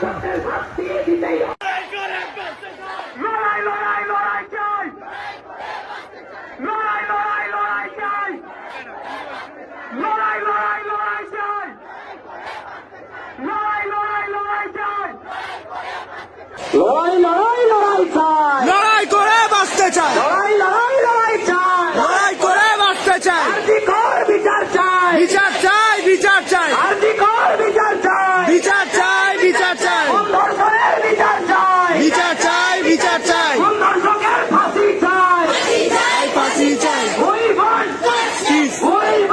শাসকের ভাগ দিয়ে দিতেই হবে। লড়াই লড়াই লড়াই চাই, লড়াই লড়াই লড়াই চাই, লড়াই লড়াই লড়াই চাই, লড়াই লড়াই লড়াই চাই, লড়াই লড়াই লড়াই চাই।